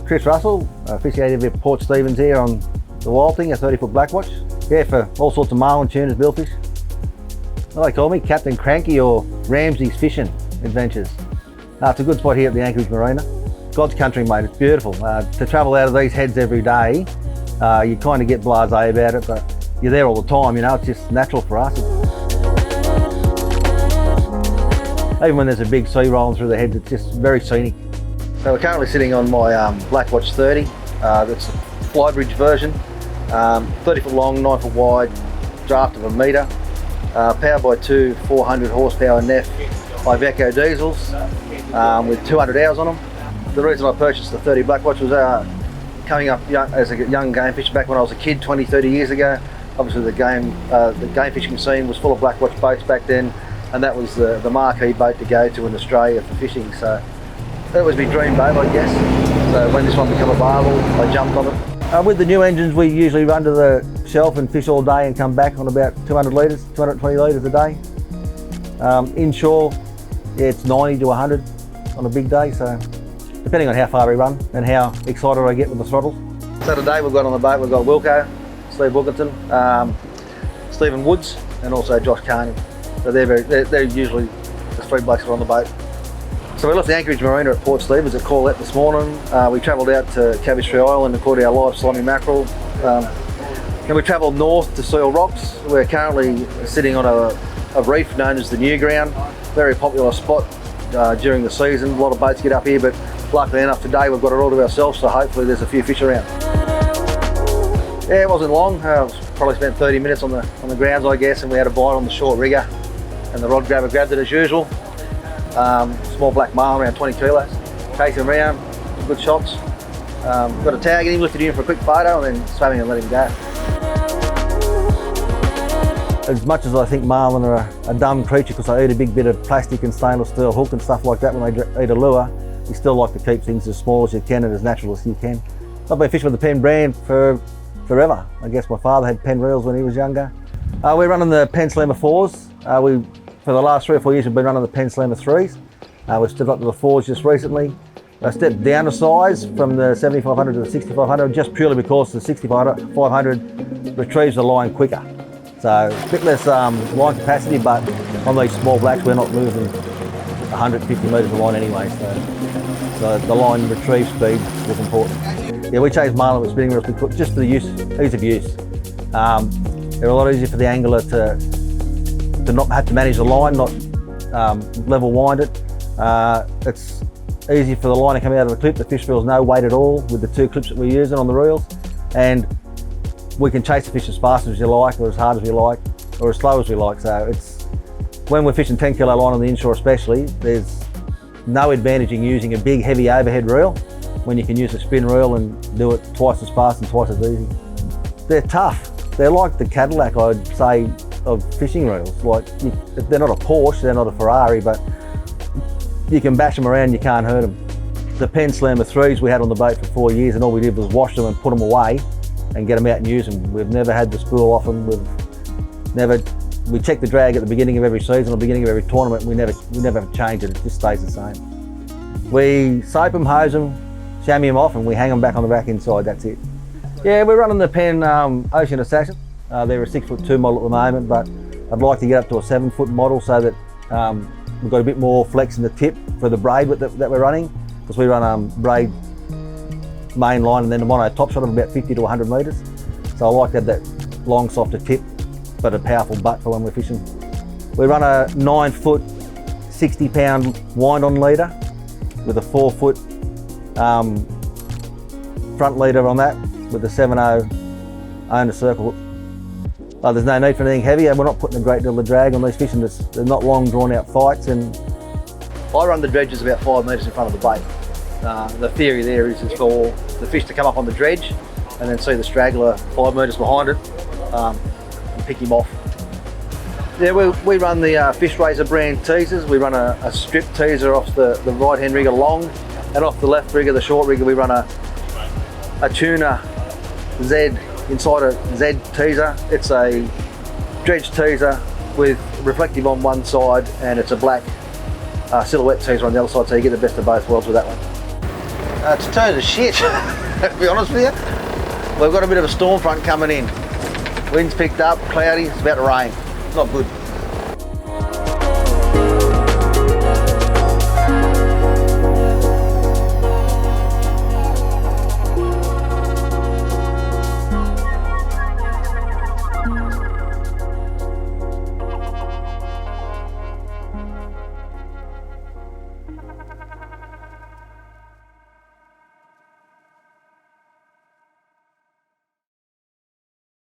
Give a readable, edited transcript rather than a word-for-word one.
Chris Russell, officiating with Port Stephens here on the Wild Thing, a 30-foot blackwatch. Yeah, for all sorts of marlin, tunas, billfish. Well, they call me Captain Cranky or Ramsey's Fishing Adventures. It's a good spot here at the Anchorage Marina. God's country, mate, it's beautiful. To travel out of these heads every day, you kind of get blasé about it, but you're there all the time, you know, it's just natural for us. Even when there's a big sea rolling through the heads, it's just very scenic. So we're currently sitting on my Blackwatch 30. That's a flybridge version. 30 foot long, 9 foot wide, draft of 1 metre. Powered by two 400 horsepower NEF Iveco diesels with 200 hours on them. The reason I purchased the 30 Blackwatch was coming up as a young game fisher back when I was a kid 20, 30 years ago. Obviously the game fishing scene was full of Blackwatch boats back then, and that was the marquee boat to go to in Australia for fishing. So that was my dream boat, I guess. So when this one became available, I jumped on it. With the new engines, we usually run to the shelf and fish all day and come back on about 200 litres, 220 litres a day. Inshore, yeah, it's 90 to 100 on a big day, so depending on how far we run and how excited I get with the throttles. So today we've got on the boat, we've got Wilco, Steve Wilkinson, Stephen Woods, and also Josh Carney. So they're usually the 3 blokes that are on the boat. So we left the Anchorage Marina at Port Stephens at Corlette this morning. We travelled out to Cabbage Tree Island and caught our live slimy mackerel. And we travelled north to Seal Rocks. We're currently sitting on a reef known as the New Ground. Very popular spot during the season. A lot of boats get up here, but luckily enough today we've got it all to ourselves, so hopefully there's a few fish around. Yeah, it wasn't long. Probably spent 30 minutes on the grounds, I guess, and we had a bite on the short rigger, and the rod grabber grabbed it as usual. Small black marlin, around 20 kilos. Chasing him around, some good shots. Got a tag in him, lifted him for a quick photo, and then swam him and let him go. As much as I think marlin are a dumb creature because they eat a big bit of plastic and stainless steel hook and stuff like that when they eat a lure, you still like to keep things as small as you can and as natural as you can. I've been fishing with the Penn brand for forever. I guess my father had Penn reels when he was younger. We're running the Penn Slammer 4s. For the last 3 or 4 years we've been running the Penn Slammer 3s. We've stepped up to the 4s just recently. I stepped down a size from the 7500 to the 6500 just purely because the 6500 retrieves the line quicker. So a bit less line capacity, but on these small blacks we're not moving 150 metres of line anyway, so the line retrieve speed was important. Yeah, we chased marlin with spinning reels just for the ease of use. They're a lot easier for the angler to not have to manage the line, not level wind it. It's easy for the line to come out of the clip. The fish feels no weight at all with the 2 clips that we're using on the reels, and we can chase the fish as fast as you like, or as hard as we like, or as slow as we like. So it's when we're fishing 10 kilo line on the inshore especially, there's no advantage in using a big heavy overhead reel when you can use a spin reel and do it twice as fast and twice as easy. They're tough. They're like the Cadillac, I'd say, of fishing reels. Like, they're not a Porsche, they're not a Ferrari, but you can bash them around, you can't hurt them. The Penn Slammer 3s we had on the boat for 4 years, and all we did was wash them and put them away and get them out and use them. We've never had the spool off them. We check the drag at the beginning of every season, or the beginning of every tournament. We never change it. It just stays the same. We soap them, hose them, chamois them off, and we hang them back on the back inside. That's it. Yeah, we're running the Penn Ocean Assassin. They're a 6'2" model at the moment, but I'd like to get up to a 7-foot model so that we've got a bit more flex in the tip for the braid that we're running, because we run braid main line and then a mono top shot of about 50 to 100 metres. So I like to have that long, softer tip, but a powerful butt for when we're fishing. We run a 9-foot, 60-pound wind-on leader with a 4-foot front leader on that with a 7/0 owner circle. There's no need for anything heavy, and we're not putting a great deal of drag on these fish, and they're not long, drawn-out fights. And I run the dredges about 5 metres in front of the bait. The theory there is for the fish to come up on the dredge and then see the straggler 5 metres behind it and pick him off. Yeah, we run the Fish Razor brand teasers. We run a strip teaser off the right hand rigger long, and off the left rigger, the short rigger, we run a tuna Z inside a Z teaser. It's a dredge teaser with reflective on one side, and it's a black silhouette teaser on the other side, so you get the best of both worlds with that one. It's turned to shit, to be honest with you. We've got a bit of a storm front coming in. Wind's picked up, cloudy, it's about to rain. Not good.